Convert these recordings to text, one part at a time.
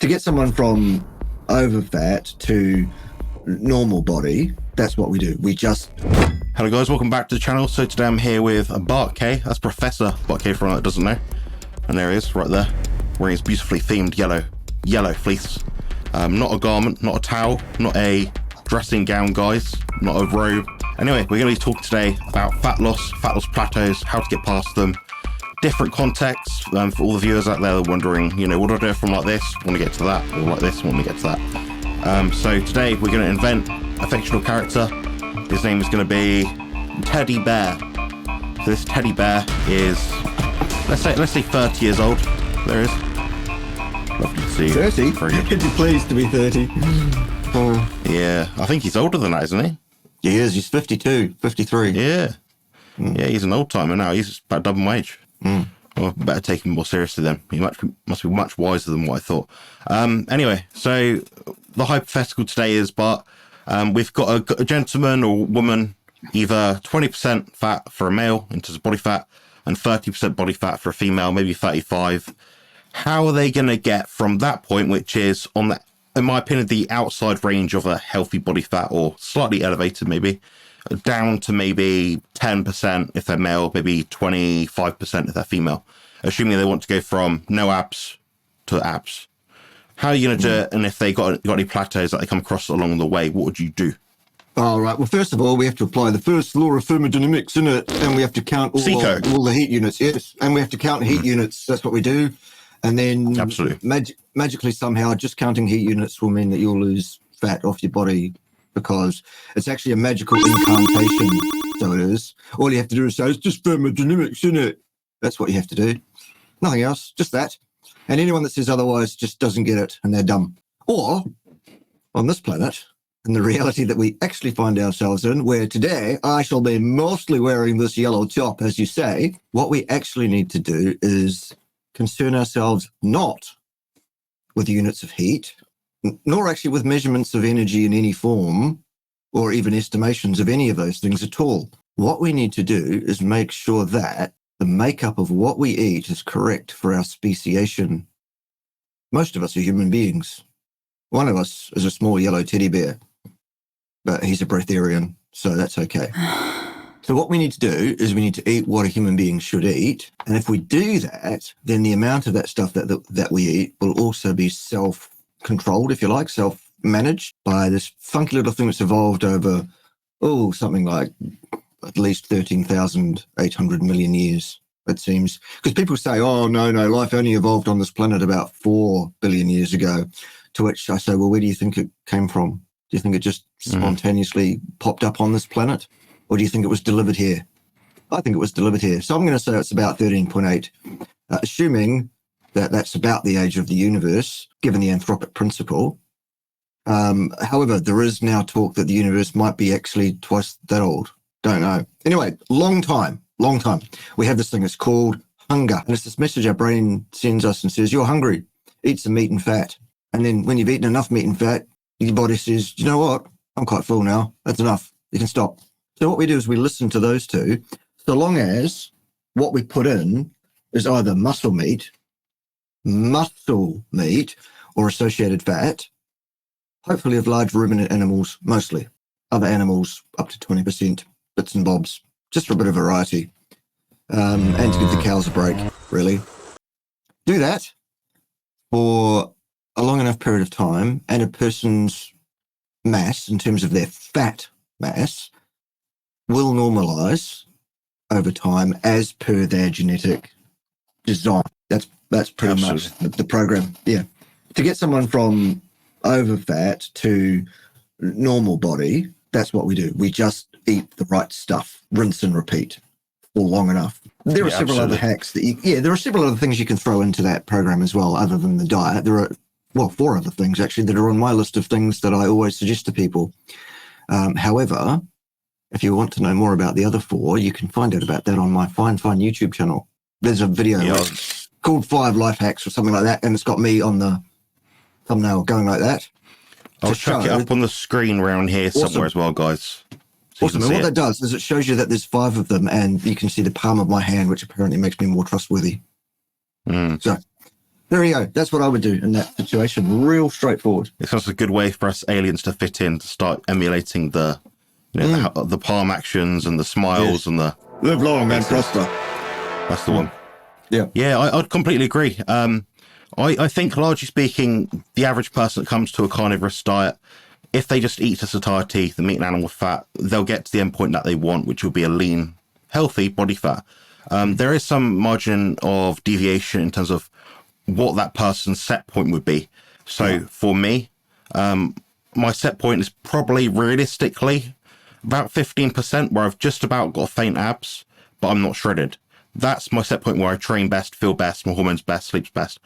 to get someone from over fat to normal body, that's what we do. We just... Hello guys, welcome back to the channel. So today I'm here with Bart Kay. That's Professor Bart Kay for anyone that doesn't know. And there he is, right there, wearing his beautifully themed yellow fleece. Not a garment, not a towel, not a dressing gown, guys, not a robe. Anyway, we're going to be talking today about fat loss plateaus, how to get past them, different contexts for all the viewers out there that are wondering, you know, what do I do from like this, want to get to that, or like this, want to get to that. So today we're going to invent a fictional character. His name is going to be Teddy Bear. So this Teddy Bear is, let's say 30 years old. There he is. Lovely to see you. 30? Very good. You'd be pleased to be 30. Yeah, I think he's older than that, isn't he? He is. He's 52, 53. Yeah. Yeah, he's an old timer now. He's about double my age. Well, better take him more seriously then. He must be much wiser than what I thought. Anyway, so the hypothetical today is, but we've got a gentleman or woman, either 20% fat for a male in terms of body fat and 30% body fat for a female, maybe 35. How are they going to get from that point, which is on the, in my opinion, the outside range of a healthy body fat, or slightly elevated maybe, down to maybe 10% if they're male, maybe 25% if they're female, assuming they want to go from no abs to abs? How are you going to do it? And if they got any plateaus that they come across along the way, what would you do? All right. Well, first of all, we have to apply the first law of thermodynamics in it, and we have to count all the heat units. Yes, and we have to count heat units. That's what we do. And then magically somehow just counting heat units will mean that you'll lose fat off your body, because it's actually a magical incantation. So it is. All you have to do is say, it's just thermodynamics, isn't it? That's what you have to do. Nothing else, just that. And anyone that says otherwise just doesn't get it, and they're dumb. Or on this planet, in the reality that we actually find ourselves in, where today I shall be mostly wearing this yellow top, as you say, what we actually need to do is concern ourselves not with units of heat, nor actually with measurements of energy in any form, or even estimations of any of those things at all. What we need to do is make sure that the makeup of what we eat is correct for our speciation. Most of us are human beings. One of us is a small yellow teddy bear, but he's a breatharian, so that's okay. So what we need to do is we need to eat what a human being should eat. And if we do that, then the amount of that stuff that we eat will also be self-controlled, if you like, self-managed by this funky little thing that's evolved over, something like at least 13,800 million years, it seems. Because people say, no, life only evolved on this planet about 4 billion years ago. To which I say, well, where do you think it came from? Do you think it just spontaneously popped up on this planet? Or do you think it was delivered here? I think it was delivered here. So I'm going to say it's about 13.8, assuming that that's about the age of the universe, given the anthropic principle. However, there is now talk that the universe might be actually twice that old. Don't know. Anyway, long time. We have this thing, it's called hunger. And it's this message our brain sends us and says, you're hungry, eat some meat and fat. And then when you've eaten enough meat and fat, your body says, you know what? I'm quite full now. That's enough. You can stop. So what we do is we listen to those two, so long as what we put in is either muscle meat, or associated fat, hopefully of large ruminant animals, mostly. Other animals, up to 20%, bits and bobs, just for a bit of variety, and to give the cows a break, really. Do that for a long enough period of time, and a person's mass, in terms of their fat mass, will normalize over time as per their genetic design. That's pretty much the program. Yeah. To get someone from over fat to normal body, that's what we do. We just eat the right stuff, rinse and repeat for long enough. There are several other hacks there are several other things you can throw into that program as well, other than the diet. There are, 4 other things actually that are on my list of things that I always suggest to people. However, if you want to know more about the other 4, you can find out about that on my fine YouTube channel. There's a video called 5 Life Hacks or something like that, and it's got me on the thumbnail going like that. I'll chuck it up on the screen around here somewhere as well, guys. So awesome. And what that does is it shows you that there's 5 of them, and you can see the palm of my hand, which apparently makes me more trustworthy. So There you go. That's what I would do in that situation. Real straightforward. It's just a good way for us aliens to fit in, to start emulating the, the palm actions and the smiles and the live long and prosper. That's the one. Yeah, I'd completely agree. I think, largely speaking, the average person that comes to a carnivorous diet, if they just eat to satiety, the meat and animal fat, they'll get to the end point that they want, which will be a lean, healthy body fat. There is some margin of deviation in terms of what that person's set point would be. So for me, my set point is probably realistically about 15%, where I've just about got faint abs, but I'm not shredded. That's my set point where I train best, feel best, my hormones best, sleeps best,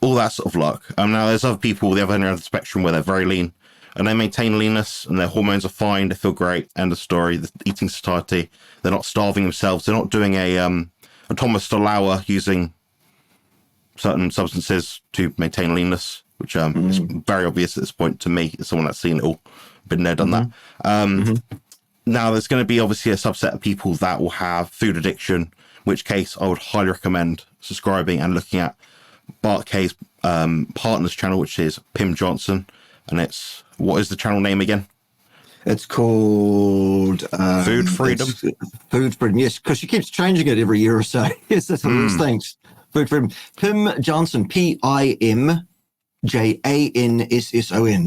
all that sort of luck. Now there's other people, the other end of the spectrum, where they're very lean and they maintain leanness and their hormones are fine, they feel great, end of story. They're eating satiety, they're not starving themselves, they're not doing a Thomas DeLauer using certain substances to maintain leanness, which is very obvious at this point to me, as someone that's seen it all, been there, done that. Now, there's going to be obviously a subset of people that will have food addiction, in which case I would highly recommend subscribing and looking at Bart Kay's partner's channel, which is Pim Johnson. And it's, what is the channel name again? It's called Food Freedom. Food Freedom, yes, because she keeps changing it every year or so. Yes, that's one of those things. Food Freedom. Pim Johnson, Pimjanson,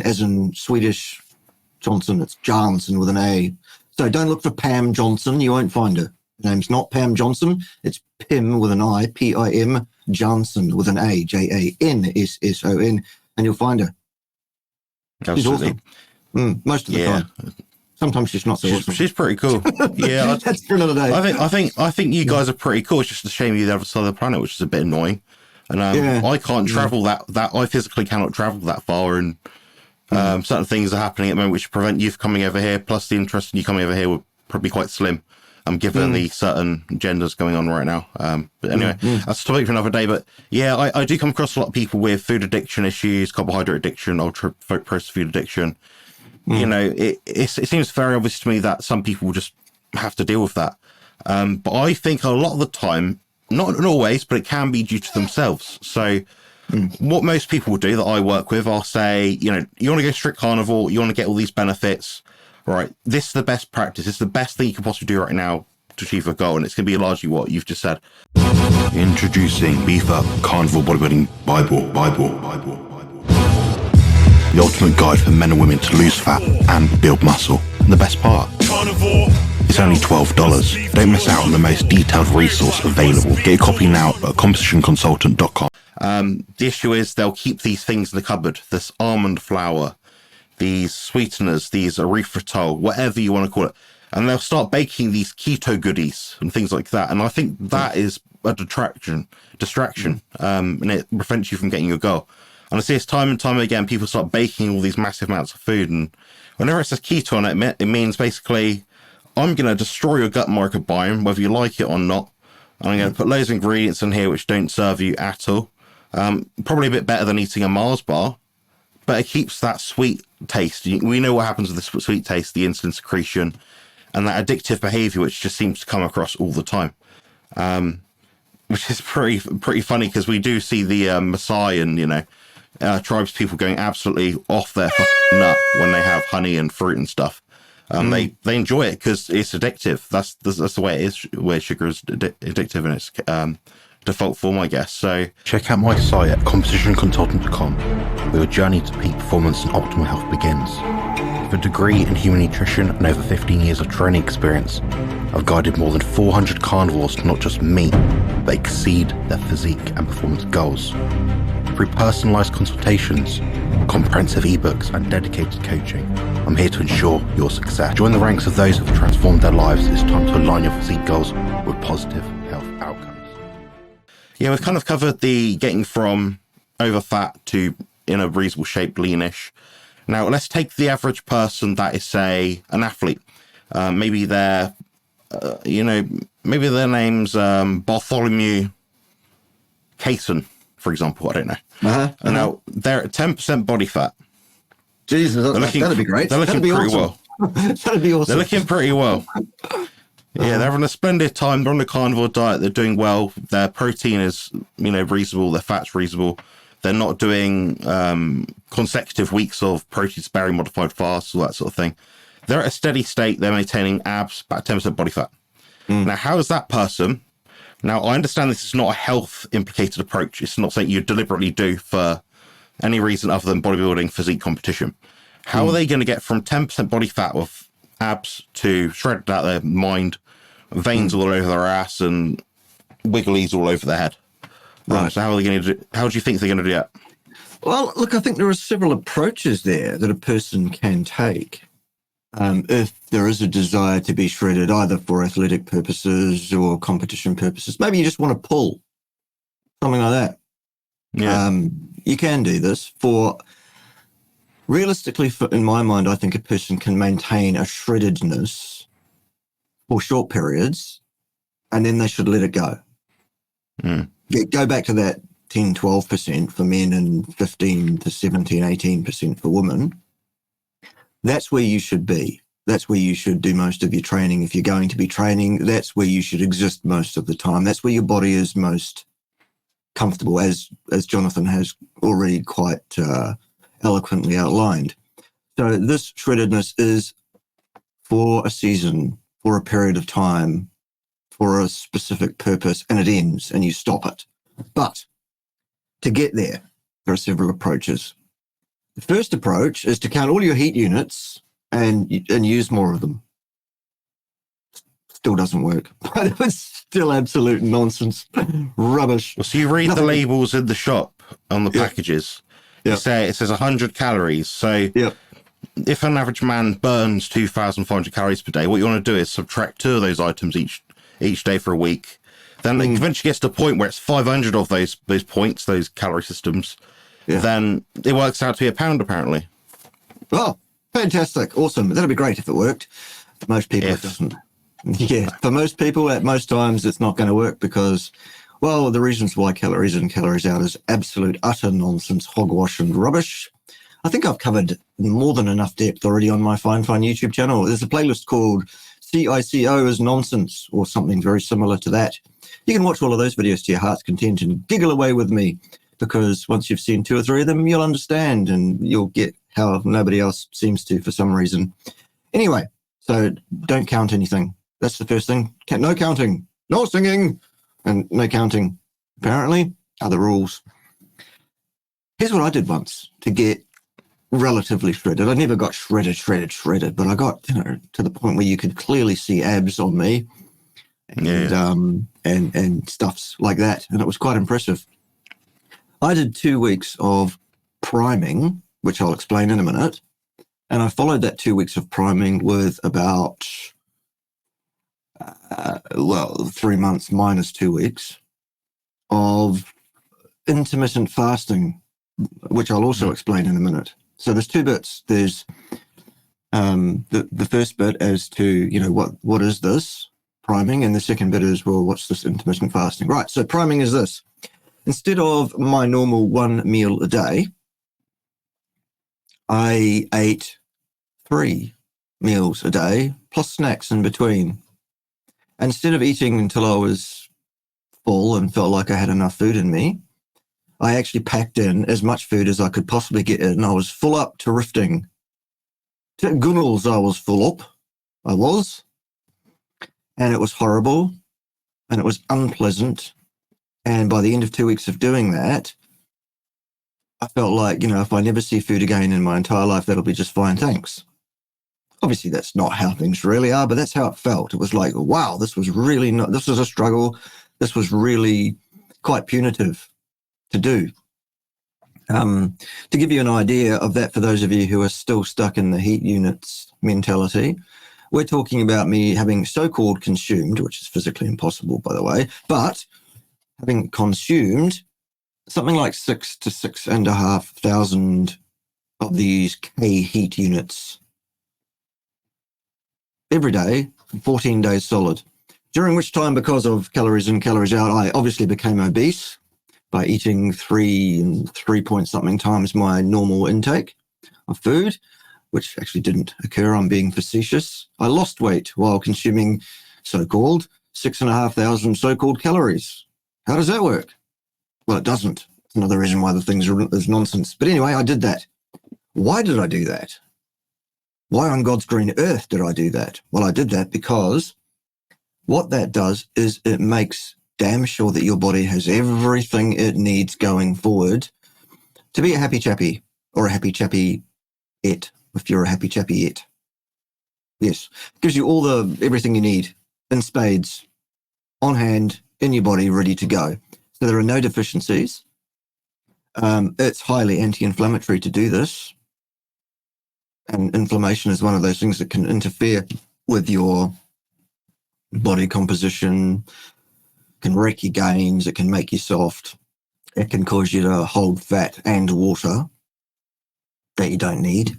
as in Swedish Johnson. It's Johnson with an A. So don't look for Pam Johnson. You won't find her. Her name's not Pam Johnson. It's Pim with an I, Pim Johnson with an A, Janson, and you'll find her. She's awesome. Most of the time. Sometimes she's not so awesome. She's pretty cool. Yeah, that's for another day. I think you guys are pretty cool. It's just a shame you're the other side of the planet, which is a bit annoying. And I can't travel that I physically cannot travel that far, and certain things are happening at the moment which prevent you from coming over here. Plus, the interest in you coming over here would probably be quite slim. Given the certain genders going on right now. But anyway, that's a topic for another day. But yeah, I do come across a lot of people with food addiction issues, carbohydrate addiction, ultra processed food addiction. You know, it seems very obvious to me that some people will just have to deal with that. But I think a lot of the time, not always, but it can be due to themselves. So what most people do that I work with, I'll say, you know, you want to go strict carnivore, you want to get all these benefits. Right, this is the best practice. It's the best thing you can possibly do right now to achieve a goal, and it's going to be largely what you've just said. Introducing Beef Up Carnivore Bodybuilding Bible. The ultimate guide for men and women to lose fat and build muscle. And the best part, it's only $12. Don't miss out on the most detailed resource available. Get a copy now at compositionconsultant.com. The issue is they'll keep these things in the cupboard. This almond flour, these sweeteners, these erythritol, whatever you want to call it. And they'll start baking these keto goodies and things like that. And I think that is a distraction, and it prevents you from getting your goal. And I see this time and time again, people start baking all these massive amounts of food. And whenever it says keto on it, it means basically, I'm going to destroy your gut microbiome, whether you like it or not. And I'm going to put loads of ingredients in here which don't serve you at all. Probably a bit better than eating a Mars bar, but it keeps that sweet taste. We know what happens with the sweet taste, the insulin secretion, and that addictive behavior, which just seems to come across all the time. Which is pretty funny, because we do see the Maasai and, tribes people going absolutely off their nut when they have honey and fruit and stuff. They enjoy it because it's addictive. That's the way it is, where sugar is addictive in its default form, I guess. So check out my site at compositionconsultant.com, where your journey to peak performance and optimal health begins. With a degree in human nutrition and over 15 years of training experience, I've guided more than 400 carnivores to not just meet, but exceed their physique and performance goals. Through personalised consultations, comprehensive ebooks and dedicated coaching, I'm here to ensure your success. Join the ranks of those who have transformed their lives. It's time to align your physique goals with positive health outcomes. Yeah, we've kind of covered the getting from over fat to in a reasonable shape, leanish. Now, let's take the average person that is, say, an athlete. Maybe they're, maybe their name's Bartholomew Kaysen, for example. I don't know. And now they're at 10% body fat. Jesus, that'd be great. They're looking pretty awesome. well. That'd be awesome. They're looking pretty well. Yeah, they're having a splendid time. They're on the carnivore diet. They're doing well. Their protein is, reasonable. Their fat's reasonable. They're not doing consecutive weeks of protein-sparing modified fasts, all that sort of thing. They're at a steady state. They're maintaining abs, about 10% body fat. Now, how is that person? Now, I understand this is not a health-implicated approach. It's not something you deliberately do for any reason other than bodybuilding physique competition. How are they going to get from 10% body fat with abs to shredded out their mind, veins all over their ass, and wigglies all over their head? Right. So how are they going to do? How do you think they're going to do that? Well, look, I think there are several approaches there that a person can take if there is a desire to be shredded, either for athletic purposes or competition purposes. Maybe you just want to pull, something like that. Yeah. You can do this for, realistically, in my mind, I think a person can maintain a shreddedness for short periods, and then they should let it go. Go back to that 10, 12% for men and 15 to 17, 18% for women. That's where you should be. That's where you should do most of your training. If you're going to be training, that's where you should exist most of the time. That's where your body is most comfortable, as Jonathan has already quite eloquently outlined. So this shreddedness is for a season, for a period of time, for a specific purpose, and it ends and you stop it. But to get there are several approaches. The first approach is to count all your heat units and use more of them. Still doesn't work. But it's still absolute nonsense. Rubbish. Well, so you read the labels in the shop on the packages. It says 100 calories. So if an average man burns 2,500 calories per day, what you want to do is subtract 2 of those items each day for a week. Then it eventually gets to the point where it's 500 of those points, those calorie systems. Then it works out to be a pound, apparently. Oh, fantastic. Awesome. That'd be great if it worked. For most people, it doesn't. Yeah, for most people, at most times, it's not going to work because, well, the reasons why calories in, calories out is absolute, utter nonsense, hogwash and rubbish. I think I've covered more than enough depth already on my Fine YouTube channel. There's a playlist called CICO is Nonsense or something very similar to that. You can watch all of those videos to your heart's content and giggle away with me, because once you've seen 2 or 3 of them, you'll understand and you'll get how nobody else seems to for some reason. Anyway, so don't count anything. That's the first thing. No counting, no singing, and no counting, apparently, are the rules. Here's what I did once to get relatively shredded. I never got shredded, but I got, to the point where you could clearly see abs on me and stuffs like that. And it was quite impressive. I did 2 weeks of priming, which I'll explain in a minute. And I followed that 2 weeks of priming with about, 3 months minus 2 weeks of intermittent fasting, which I'll also explain in a minute. So there's 2 bits. There's the first bit as to, what is this priming? And the second bit is, well, what's this intermittent fasting? Right, so priming is this. Instead of my normal 1 meal a day, I ate 3 meals a day, plus snacks in between. Instead of eating until I was full and felt like I had enough food in me, I actually packed in as much food as I could possibly get in. I was full up to rifting. To gunnels, I was full up. I was. And it was horrible. And it was unpleasant. And by the end of 2 weeks of doing that, I felt like, if I never see food again in my entire life, that'll be just fine, thanks. Obviously, that's not how things really are, but that's how it felt. It was like, wow, this was a struggle. This was really quite punitive to do. To give you an idea of that, for those of you who are still stuck in the heat units mentality, we're talking about me having so-called consumed, which is physically impossible, by the way, but having consumed something like 6,000 to 6,500 of these K heat units every day, 14 days solid, during which time, because of calories in, calories out, I obviously became obese by eating 3 point something times my normal intake of food, which actually didn't occur. I'm being facetious. I lost weight while consuming so-called 6,500 so-called calories. How does that work? Well, it doesn't. It's another reason why the things is nonsense. But anyway, I did that. Why did I do that? Why on God's green earth did I do that? Well, I did that because what that does is it makes damn sure that your body has everything it needs going forward to be a happy chappy, or a happy chappy-ette, if you're a happy chappy-ette. Yes, it gives you everything you need in spades, on hand, in your body, ready to go. So there are no deficiencies. It's highly anti-inflammatory to do this. And inflammation is one of those things that can interfere with your body composition, can wreck your gains, it can make you soft, it can cause you to hold fat and water that you don't need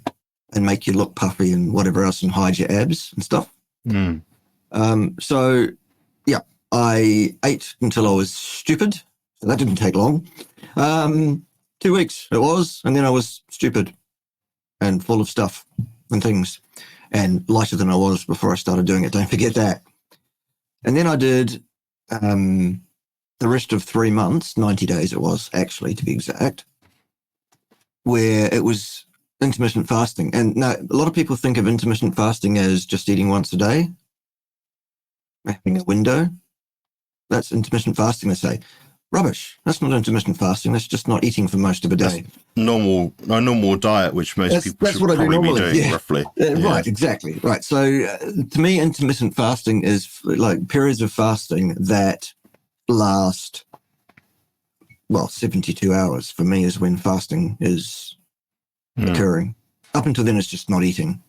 and make you look puffy and whatever else and hide your abs and stuff. So, yeah, I ate until I was stupid. So that didn't take long. 2 weeks it was, and then I was stupid and full of stuff and things and lighter than I was before I started doing it. Don't forget that. And then I did the rest of 3 months, 90 days it was actually, to be exact, where it was intermittent fasting. And now a lot of people think of intermittent fasting as just eating once a day, having a window. That's intermittent fasting, they say. Rubbish. That's not intermittent fasting. That's just not eating for most of a day. A normal diet, which most people should probably be doing, roughly. Right, exactly. Right. So to me, intermittent fasting is like periods of fasting that last, 72 hours for me is when fasting is occurring. Up until then, it's just not eating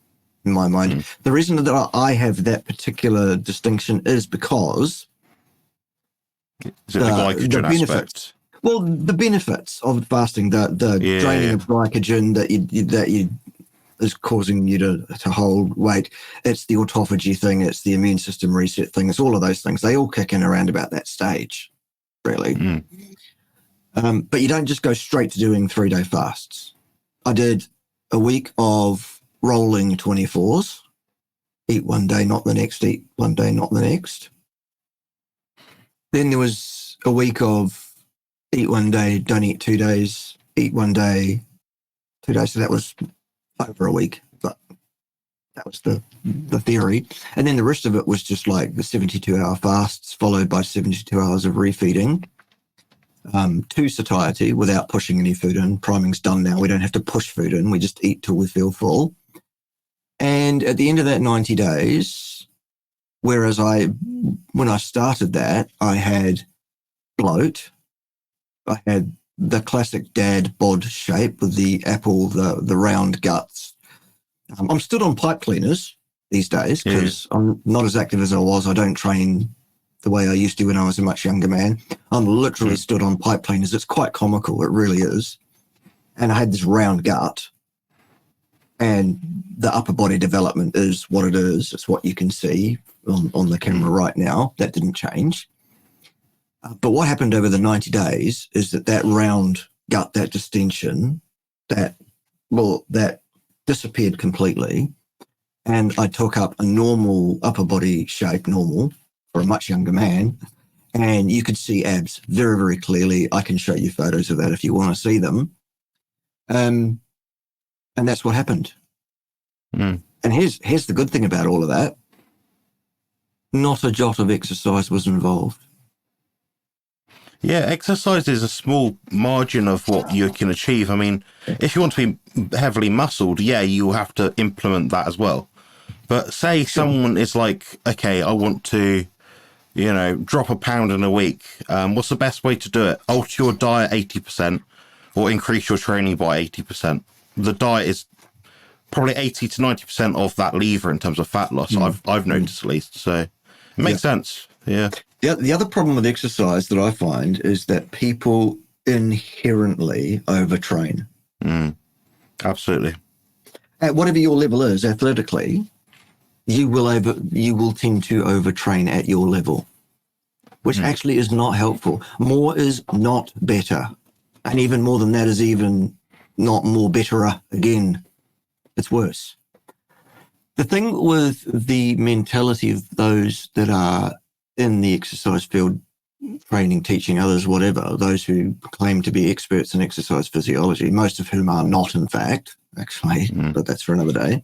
in my mind. The reason that I have that particular distinction is because is it the glycogen aspect? Well, the benefits of fasting, the draining of glycogen that is causing you to hold weight. It's the autophagy thing. It's the immune system reset thing. It's all of those things. They all kick in around about that stage, really. But you don't just go straight to doing 3-day fasts. I did a week of rolling 24s. Eat one day, not the next. Eat one day, not the next. Then there was a week of eat one day, don't eat 2 days, eat one day, 2 days. So that was over a week, but that was the theory. And then the rest of it was just like the 72-hour fasts followed by 72 hours of refeeding to satiety without pushing any food in. Priming's done now. We don't have to push food in. We just eat till we feel full. And at the end of that 90 days, whereas when I started that, I had bloat. I had the classic dad bod shape with the apple, the round guts. I'm still on pipe cleaners these days because I'm not as active as I was. I don't train the way I used to when I was a much younger man. I'm literally stood on pipe cleaners. It's quite comical. It really is. And I had this round gut. And the upper body development is what it is. It's what you can see on the camera right now. That didn't change. But what happened over the 90 days is that round gut, that distension, that disappeared completely. And I took up a normal upper body shape, normal for a much younger man. And you could see abs very, very clearly. I can show you photos of that if you want to see them. And that's what happened. And here's the good thing about all of that. Not a jot of exercise was involved. Yeah, exercise is a small margin of what you can achieve. I mean, if you want to be heavily muscled, you'll have to implement that as well. But say someone is like, okay, I want to, drop a pound in a week. What's the best way to do it? Alter your diet 80% or increase your training by 80%. The diet is probably 80 to 90% of that lever in terms of fat loss. I've noticed at least. So it makes sense. Yeah. Yeah. The other problem with exercise that I find is that people inherently overtrain. Absolutely. At whatever your level is athletically, you will tend to overtrain at your level, which actually is not helpful. More is not better. And even more than that is even not more betterer again. It's worse. The thing with the mentality of those that are in the exercise field training, teaching others, whatever, those who claim to be experts in exercise physiology, most of whom are not, in fact, actually, but that's for another day.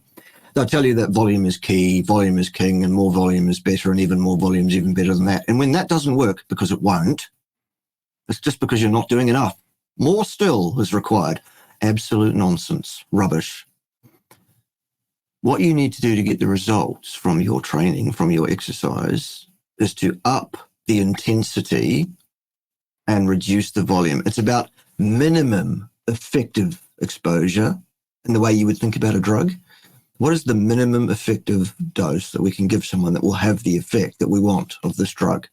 They'll tell you that volume is key, volume is king, and more volume is better, and even more volume is even better than that. And when that doesn't work, because it won't, it's just because you're not doing enough. More still is required. Absolute nonsense, rubbish. What you need to do to get the results from your training, from your exercise, is to up the intensity and reduce the volume. It's about minimum effective exposure in the way you would think about a drug. What is the minimum effective dose that we can give someone that will have the effect that we want of this drug?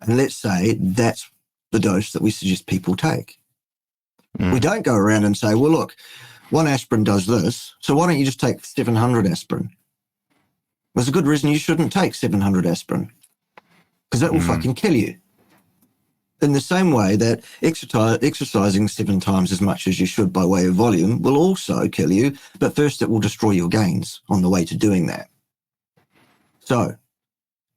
And let's say that's the dose that we suggest people take. We don't go around and say, well, look, 1 aspirin does this, so why don't you just take 700 aspirin? There's a good reason you shouldn't take 700 aspirin, because that will fucking kill you. In the same way that exercising 7 times as much as you should by way of volume will also kill you, but first it will destroy your gains on the way to doing that. So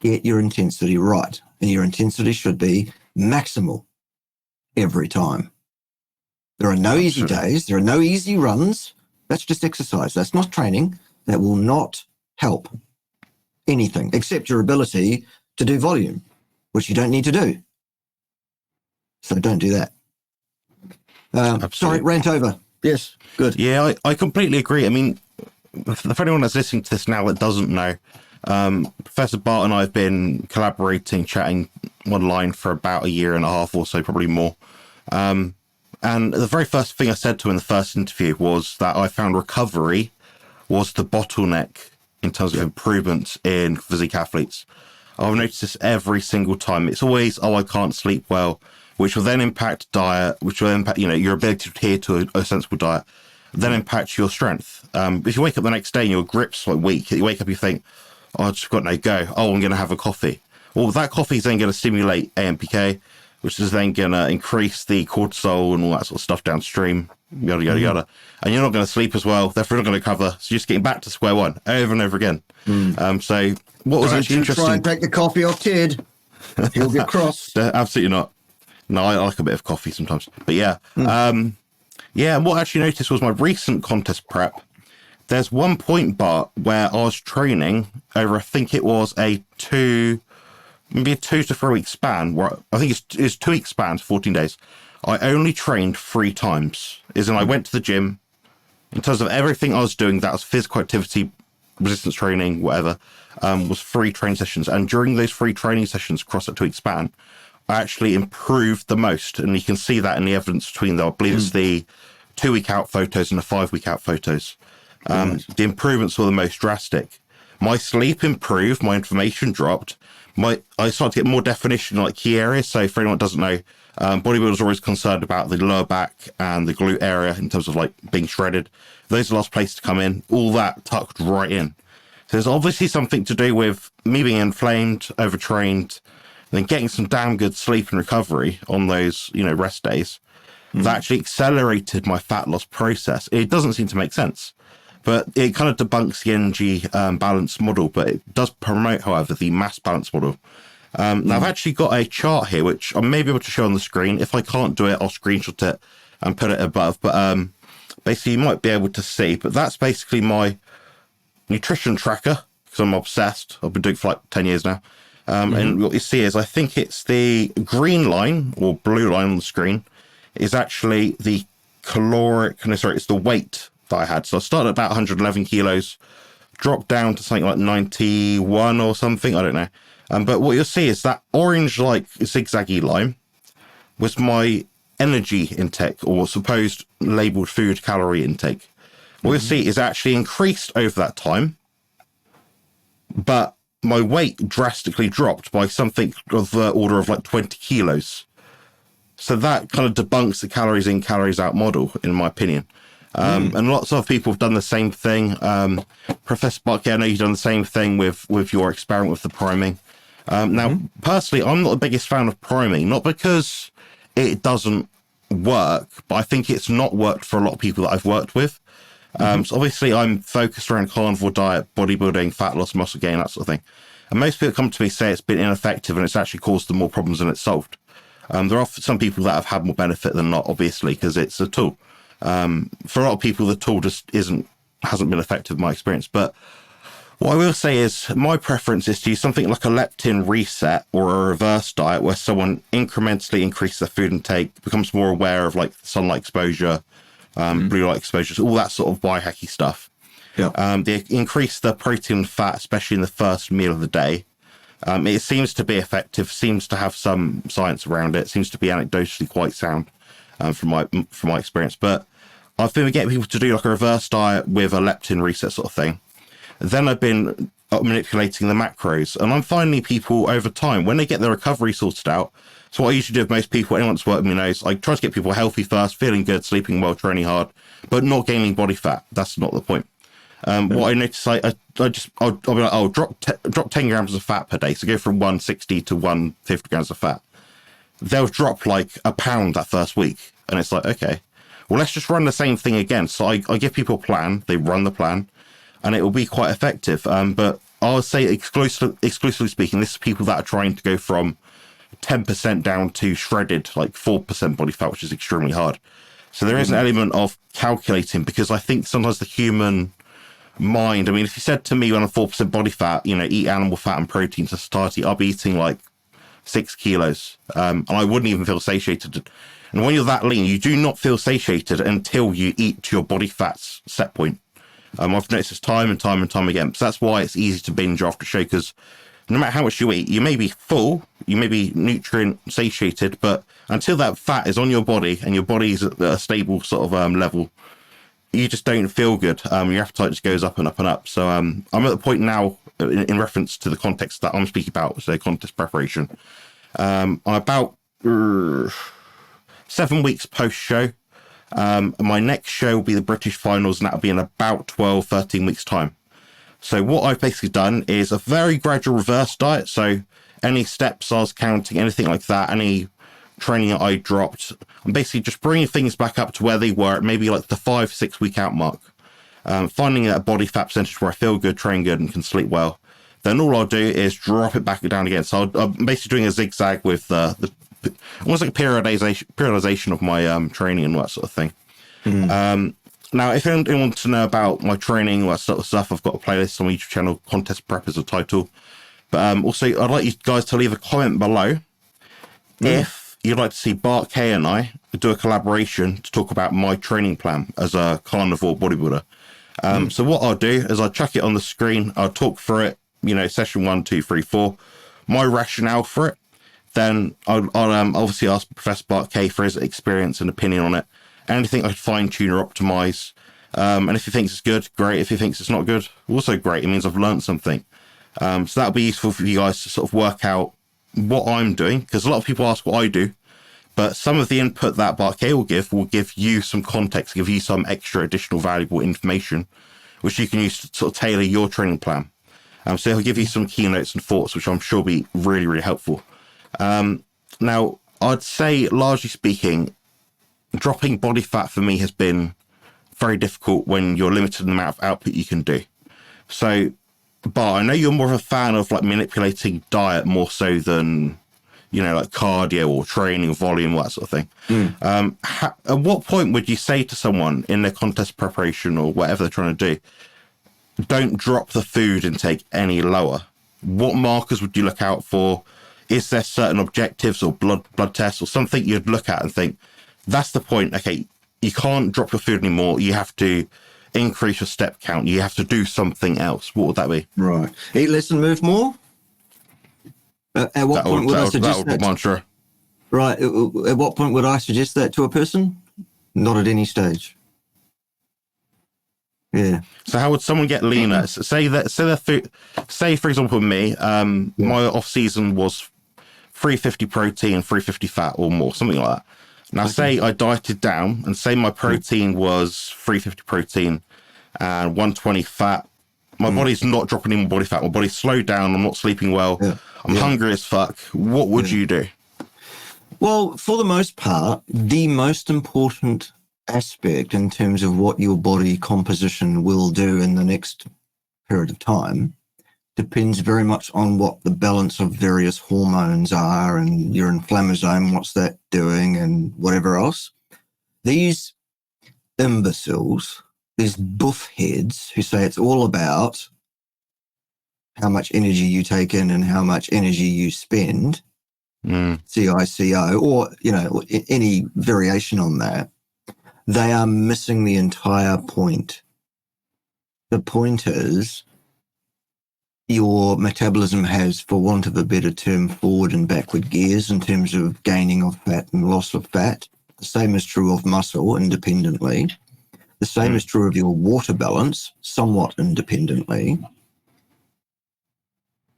get your intensity right, and your intensity should be maximal every time. There are no easy days. There are no easy runs. That's just exercise. That's not training. That will not help anything except your ability to do volume, which you don't need to do. So don't do that. Sorry, rant over. Yes, good. Yeah, I completely agree. I mean, for anyone that's listening to this now that doesn't know, Professor Bart and I have been collaborating, chatting online for about 1.5 years or so, probably more. And the very first thing I said to him in the first interview was that I found recovery was the bottleneck in terms of improvements in physique athletes. I've noticed this every single time. It's always, I can't sleep well, which will then impact diet, which will impact, your ability to adhere to a sensible diet, then impact your strength. If you wake up the next day and your grip's weak, you wake up, you think, I've just got no go. I'm going to have a coffee. Well, that coffee is then going to stimulate AMPK, which is then going to increase the cortisol and all that sort of stuff downstream, yada, yada, yada. And you're not going to sleep as well, therefore you're not going to recover. So you're just getting back to square one over and over again. So what was actually interesting... Try and take the coffee off Ted. He'll get cross. Absolutely not. No, I like a bit of coffee sometimes. But yeah. And what I actually noticed was my recent contest prep. There's one point, Bart, where I was training over, I think it was maybe a 2 to 3 week span, where I think it's 2 week spans, 14 days. I only trained 3 times. As in, I went to the gym. In terms of everything I was doing, that was physical activity, resistance training, whatever, was 3 training sessions. And during those 3 training sessions across that 2 week span, I actually improved the most. And you can see that in the evidence between I believe it's the 2 week out photos and the 5 week out photos. The improvements were the most drastic. My sleep improved, my inflammation dropped. I started to get more definition in key areas. So for anyone that doesn't know, bodybuilders are always concerned about the lower back and the glute area in terms of being shredded. Those are the last places to come in. All that tucked right in. So there's obviously something to do with me being inflamed, overtrained, then getting some damn good sleep and recovery on those, rest days. That actually accelerated my fat loss process. It doesn't seem to make sense. But it kind of debunks the energy balance model, but it does promote, however, the mass balance model. Now, I've actually got a chart here, which I may be able to show on the screen. If I can't do it, I'll screenshot it and put it above. But basically, you might be able to see. But that's basically my nutrition tracker, because I'm obsessed. I've been doing it for 10 years now. And what you see is, I think it's the green line, or blue line on the screen, is actually the it's the weight that I had. So I started at about 111 kilos, dropped down to something like 91 or something, I don't know. But what you'll see is that orange zigzaggy line was my energy intake, or supposed labeled food calorie intake. What you'll see is actually increased over that time, but my weight drastically dropped by something of the order of 20 kilos. So that kind of debunks the calories in, calories out model, in my opinion. And lots of people have done the same thing. Professor Bart Kay, I know you've done the same thing with your experiment with the priming. Now, personally, I'm not the biggest fan of priming, not because it doesn't work, but I think it's not worked for a lot of people that I've worked with. So obviously I'm focused around carnivore diet, bodybuilding, fat loss, muscle gain, that sort of thing. And most people come to me say it's been ineffective and it's actually caused them more problems than it's solved. There are some people that have had more benefit than not, obviously, because it's a tool. For a lot of people, the tool just hasn't been effective in my experience. But what I will say is my preference is to use something like a leptin reset or a reverse diet where someone incrementally increases their food intake, becomes more aware of like sunlight exposure, blue light exposure, all that sort of biohacky stuff. Yeah. They increase the protein and fat, especially in the first meal of the day. It seems to be effective, seems to have some science around it, seems to be anecdotally quite sound from my experience. But I've been getting people to do like a reverse diet with a leptin reset sort of thing. Then I've been manipulating the macros, and I'm finding people over time, when they get their recovery sorted out, so what I usually do with most people, anyone that's worked with me knows, I try to get people healthy first, feeling good, sleeping well, training hard, but not gaining body fat. That's not the point. What I notice, I'll be like, oh, drop 10 grams of fat per day. So go from 160 to 150 grams of fat. They'll drop like a pound that first week. And it's like, okay, well, let's just run the same thing again. So I give people a plan, they run the plan, and it will be quite effective. But I would say exclusively speaking, this is people that are trying to go from 10% down to shredded, like 4% body fat, which is extremely hard. So there is an element of calculating, because I think sometimes the human mind, I mean, if you said to me on a 4% body fat, eat animal fat and protein to satiety, I'll be eating like 6 kilos. And I wouldn't even feel satiated. And when you're that lean, you do not feel satiated until you eat to your body fat's set point. I've noticed this time and time and time again. So that's why it's easy to binge after a show, because no matter how much you eat, you may be full, you may be nutrient satiated, but until that fat is on your body and your body is at a stable sort of level, you just don't feel good. Your appetite just goes up and up and up. So I'm at the point now, in reference to the context that I'm speaking about, so contest preparation. I'm about 7 weeks post-show. My next show will be the British finals, and that'll be in about 12, 13 weeks' time. So what I've basically done is a very gradual reverse diet. So any steps I was counting, anything like that, any training that I dropped, I'm basically just bringing things back up to where they were at maybe like the 5-6 week out mark. Finding a body fat percentage where I feel good, train good, and can sleep well. Then all I'll do is drop it back down again. So I'm basically doing a zigzag with almost like a periodization of my training and that sort of thing. Now, if anyone wants to know about my training, all that sort of stuff, I've got a playlist on my YouTube channel, Contest Prep is the title. But also, I'd like you guys to leave a comment below if you'd like to see Bart Kay and I do a collaboration to talk about my training plan as a carnivore bodybuilder. So what I'll do is I'll chuck it on the screen, I'll talk through it, session 1, 2, 3, 4, my rationale for it. Then I'll obviously ask Professor Bart Kay for his experience and opinion on it. Anything I could fine tune or optimize. And if he thinks it's good, great. If he thinks it's not good, also great. It means I've learned something. So that'll be useful for you guys to sort of work out what I'm doing, because a lot of people ask what I do, but some of the input that Bart Kay will give you some context, give you some extra additional valuable information, which you can use to sort of tailor your training plan. So he'll give you some keynotes and thoughts, which I'm sure will be really, really helpful. Now, I'd say, largely speaking, dropping body fat for me has been very difficult when you're limited in the amount of output you can do. So, Bart, I know you're more of a fan of like manipulating diet more so than, like cardio or training or volume, that sort of thing. At what point would you say to someone in their contest preparation or whatever they're trying to do, don't drop the food intake any lower? What markers would you look out for? Is there certain objectives or blood tests or something you'd look at and think, that's the point? Okay, you can't drop your food anymore. You have to increase your step count. You have to do something else. What would that be? Right. Eat less and move more? At what point would I suggest that? Mantra. Right. At what point would I suggest that to a person? Not at any stage. Yeah. So how would someone get leaner? Say for example, me, my off season was 350 protein, 350 fat or more, something like that. Now, say I dieted down and say my protein was 350 protein and 120 fat. My body's not dropping any more body fat. My body's slowed down. I'm not sleeping well. I'm hungry as fuck. What would you do? Well, for the most part, the most important aspect in terms of what your body composition will do in the next period of time depends very much on what the balance of various hormones are and your inflammasome, what's that doing and whatever else. These imbeciles, these buff heads who say it's all about how much energy you take in and how much energy you spend, CICO, or, any variation on that, they are missing the entire point. The point is your metabolism has, for want of a better term, forward and backward gears in terms of gaining of fat and loss of fat. The same is true of muscle independently. The same is true of your water balance, somewhat independently.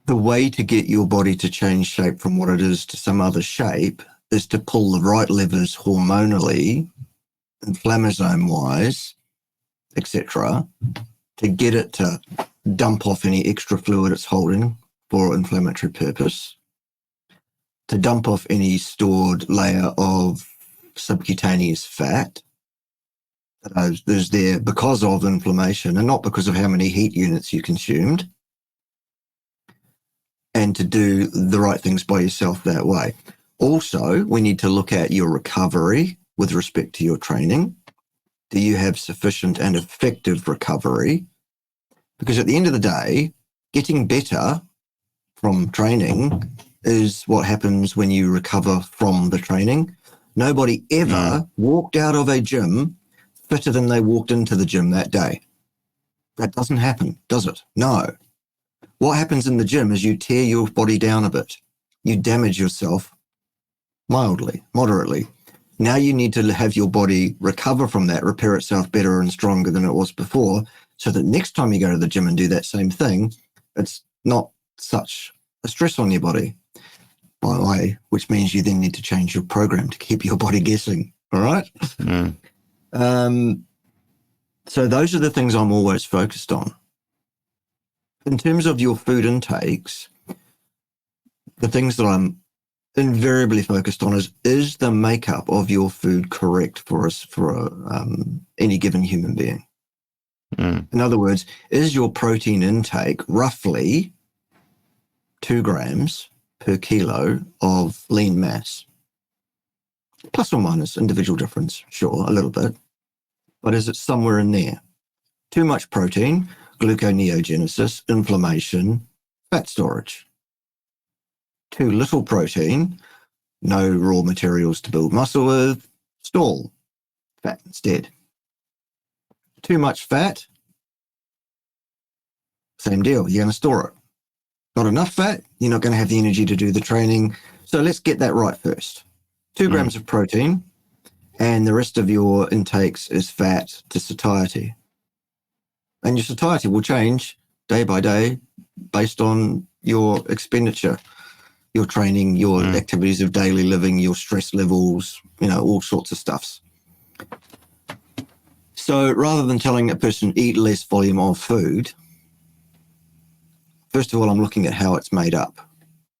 The way to get your body to change shape from what it is to some other shape is to pull the right levers hormonally, inflammasome-wise, etc., to get it to dump off any extra fluid it's holding for inflammatory purpose, to dump off any stored layer of subcutaneous fat that is there because of inflammation and not because of how many heat units you consumed, and to do the right things by yourself that way. Also, we need to look at your recovery with respect to your training. Do you have sufficient and effective recovery? Because at the end of the day, getting better from training is what happens when you recover from the training. Nobody ever walked out of a gym fitter than they walked into the gym that day. That doesn't happen, does it? No. What happens in the gym is you tear your body down a bit. You damage yourself mildly, moderately. Now you need to have your body recover from that, repair itself better and stronger than it was before, so that next time you go to the gym and do that same thing, it's not such a stress on your body, by the way, which means you then need to change your program to keep your body guessing, all right? So those are the things I'm always focused on. In terms of your food intakes, the things that I'm invariably focused on is the makeup of your food correct for any given human being? In other words, is your protein intake roughly 2 grams per kilo of lean mass? Plus or minus, individual difference, sure, a little bit. But is it somewhere in there? Too much protein, gluconeogenesis, inflammation, fat storage. Too little protein, no raw materials to build muscle with, stall, fat instead. Too much fat, same deal, you're going to store it. Not enough fat, you're not going to have the energy to do the training. So let's get that right first. 2 grams of protein, and the rest of your intakes is fat to satiety. And your satiety will change day by day based on your expenditure, your training, your activities of daily living, your stress levels, all sorts of stuffs. So rather than telling a person eat less volume of food, first of all, I'm looking at how it's made up.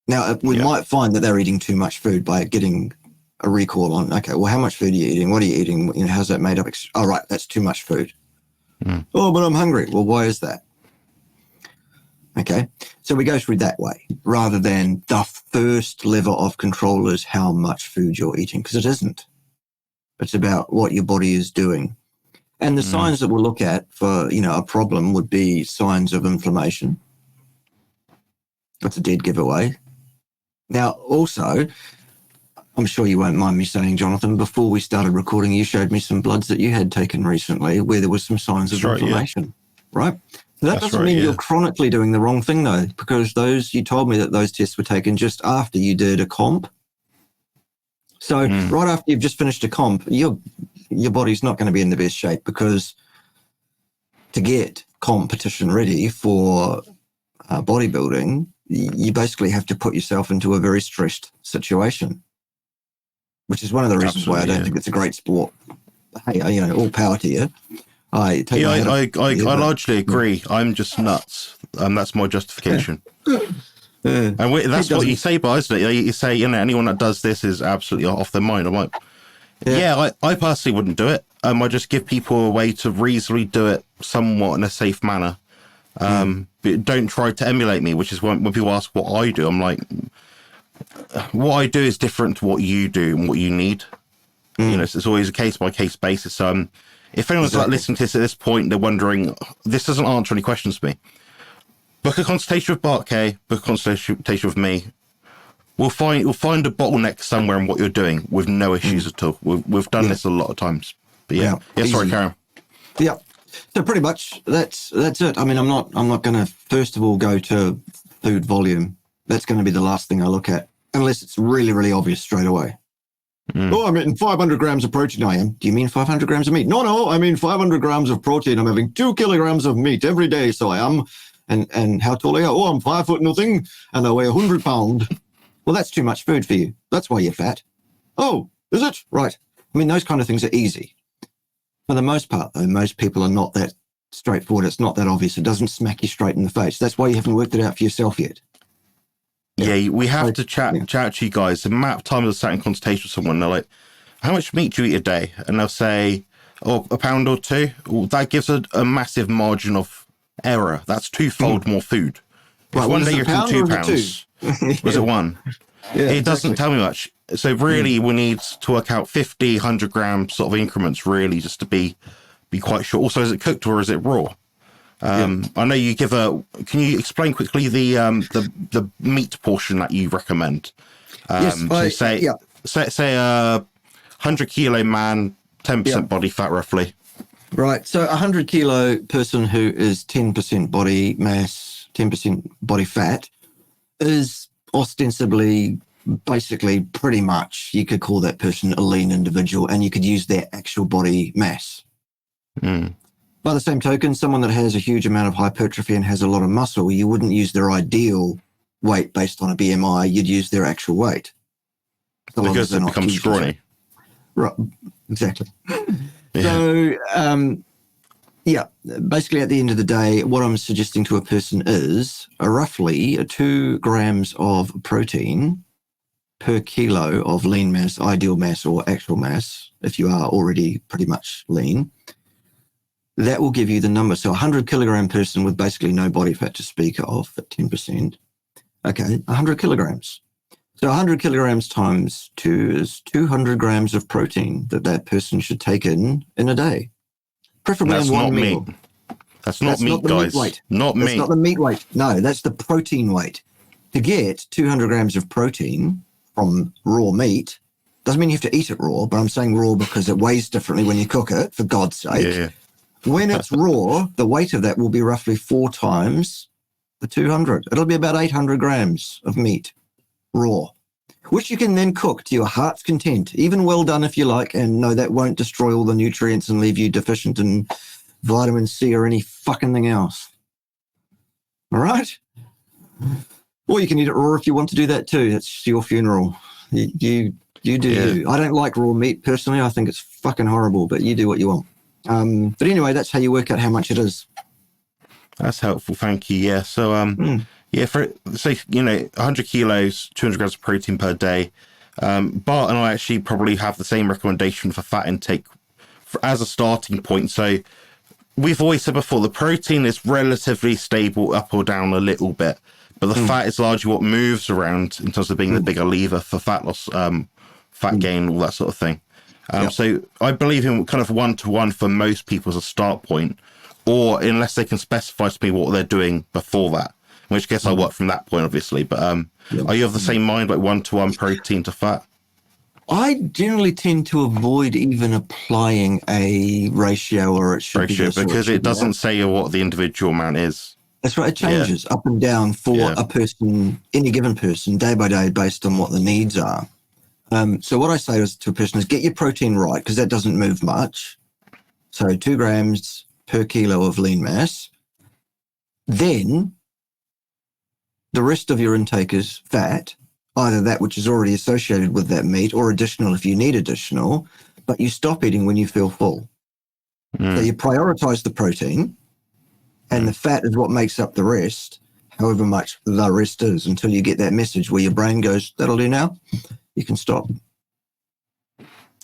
Now, we might find that they're eating too much food by getting a recall on, okay, well, how much food are you eating? What are you eating? How's that made up? Oh, right, that's too much food. Oh, but I'm hungry. Well, why is that? Okay, so we go through that way rather than the first level of control is how much food you're eating, because it isn't. It's about what your body is doing. And the signs that we'll look at for, a problem would be signs of inflammation. That's a dead giveaway. Now, also, I'm sure you won't mind me saying, Jonathan, before we started recording, you showed me some bloods that you had taken recently where there was some signs of inflammation, right? So that doesn't mean you're chronically doing the wrong thing, though, because you told me that those tests were taken just after you did a comp. So right after you've just finished a comp, your body's not going to be in the best shape, because to get competition ready for bodybuilding, you basically have to put yourself into a very stressed situation, which is one of the reasons why I don't think it's a great sport. Hey, all power to you. I largely agree. I'm just nuts. That's my justification. And that's what you say, Bart, isn't it? You say, anyone that does this is absolutely off their mind. I'm like, I personally wouldn't do it. I just give people a way to reasonably do it somewhat in a safe manner. don't try to emulate me, which is when people ask what I do, I'm like, what I do is different to what you do and what you need. You know, so it's always a case by case basis. If anyone's like listening to this at this point, they're wondering, this doesn't answer any questions to me. Book a consultation with Bart Kay, book a consultation with me. We'll find a bottleneck somewhere in what you're doing with no issues at all. We've done this a lot of times. But yeah, sorry, Karen. Yeah. So pretty much that's it. I mean, I'm not going to first of all go to food volume. That's going to be the last thing I look at, unless it's really, really obvious straight away. Oh, I'm eating 500 grams of protein. I am. Do you mean 500 grams of meat? No, I mean 500 grams of protein. I'm having 2 kilograms of meat every day. So I am. And how tall are you? Oh, I'm 5 foot nothing and I weigh 100 pounds. Well, that's too much food for you. That's why you're fat. Oh, is it? Right. I mean, those kind of things are easy. For the most part, though, most people are not that straightforward. It's not that obvious. It doesn't smack you straight in the face. That's why you haven't worked it out for yourself yet. Yeah, we have to chat to you guys. The amount of times I sat in consultation with someone, they're like, how much meat do you eat a day? And they'll say, oh, a pound or two. Well, that gives a massive margin of error. That's twofold more food. Right, one day you're eating 2 pounds. Was it one? Yeah, it doesn't tell me much. So really, we need to work out 50, 100 gram sort of increments, really, just to be quite sure. Also, is it cooked or is it raw? I know you give can you explain quickly the meat portion that you recommend? Yes, say a 100 kilo man, 10% body fat roughly. Right. So a 100 kilo person who is 10% body mass, 10% body fat is ostensibly, basically, pretty much, you could call that person a lean individual, and you could use their actual body mass. By the same token, someone that has a huge amount of hypertrophy and has a lot of muscle, you wouldn't use their ideal weight based on a BMI. You'd use their actual weight. Because it becomes scrawny. Right. Exactly. So, basically at the end of the day, what I'm suggesting to a person is roughly 2 grams of protein per kilo of lean mass, ideal mass or actual mass, if you are already pretty much lean. That will give you the number. So a 100 kilogram person with basically no body fat to speak of at 10%. Okay, 100 kilograms. So 100 kilograms times 2 is 200 grams of protein that person should take in a day. Preferably in one meal. Meat. That's not meat, guys. Meat weight. Not meat. That's not the meat weight. No, that's the protein weight. To get 200 grams of protein from raw meat, doesn't mean you have to eat it raw, but I'm saying raw because it weighs differently when you cook it, for God's sake. Yeah. When it's raw, the weight of that will be roughly 4 times the 200. It'll be about 800 grams of meat, raw, which you can then cook to your heart's content, even well done if you like, and no, that won't destroy all the nutrients and leave you deficient in vitamin C or any fucking thing else. All right? Or you can eat it raw if you want to do that too. It's your funeral. You do you. I don't like raw meat personally. I think it's fucking horrible, but you do what you want. But anyway, that's how you work out how much it is. That's helpful. Thank you. Yeah. So, for say, 100 kilos, 200 grams of protein per day. Bart and I actually probably have the same recommendation for fat intake as a starting point. So we've always said before, the protein is relatively stable up or down a little bit, but the fat is largely what moves around in terms of being the bigger lever for fat loss, fat gain, all that sort of thing. So I believe in kind of 1-to-1 for most people as a start point, or unless they can specify to me what they're doing before that, in which case I work from that point, obviously. But are you of the same mind, like 1-to-1 protein to fat? I generally tend to avoid even applying a ratio or it should be this because it doesn't say what the individual amount is. That's right. It changes up and down for a person, any given person, day by day, based on what the needs are. So what I say to a person is get your protein right, because that doesn't move much. So 2 grams per kilo of lean mass. Then the rest of your intake is fat, either that which is already associated with that meat or additional if you need additional, but you stop eating when you feel full. So you prioritize the protein, and the fat is what makes up the rest, however much the rest is, until you get that message where your brain goes, that'll do now. You can stop.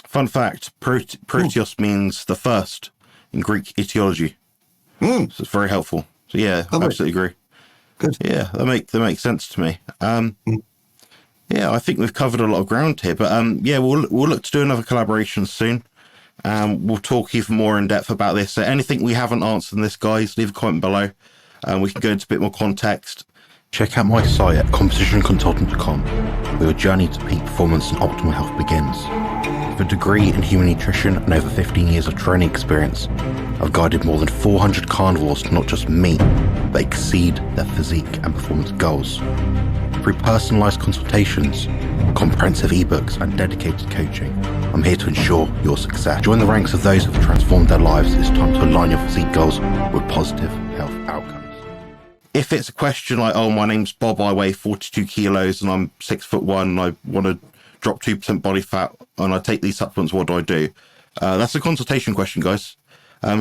Fun fact, proteos means the first in Greek etiology. So it's very helpful. So yeah, I absolutely agree. Good. Yeah, that makes sense to me. Yeah, I think we've covered a lot of ground here, but yeah, we'll look to do another collaboration soon. We'll talk even more in depth about this. So anything we haven't answered in this, guys, leave a comment below. We can go into a bit more context. Check out my site at compositionconsultant.com, where your journey to peak performance and optimal health begins. With a degree in human nutrition and over 15 years of training experience, I've guided more than 400 carnivores to not just meet, but exceed their physique and performance goals. Through personalised consultations, comprehensive ebooks and dedicated coaching, I'm here to ensure your success. Join the ranks of those who have transformed their lives. It's time to align your physique goals with positive health outcomes. If it's a question like, oh, my name's Bob, I weigh 42 kilos and I'm 6'1" and I want to drop 2% body fat and I take these supplements, what do I do? That's a consultation question, guys.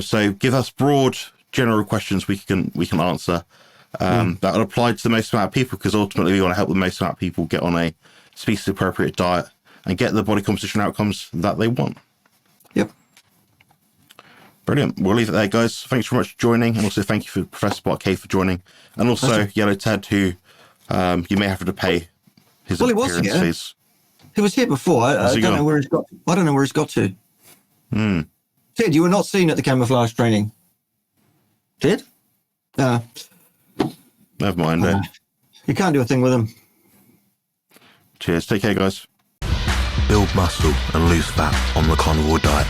So give us broad, general questions we can answer that will apply to the most amount of people, because ultimately we want to help the most amount of people get on a species appropriate diet and get the body composition outcomes that they want. Yep. Brilliant. We'll leave it there, guys. Thanks very much for joining, and also thank you for Professor Bart Kay for joining, and also Yellow Ted, who you may have to pay his appearance fees. He was here before. I don't know where he's got. I don't know where he's got to. Ted, you were not seen at the camouflage training. Ted? Never mind. You can't do a thing with him. Cheers. Take care, guys. Build muscle and lose fat on the Carnivore Diet.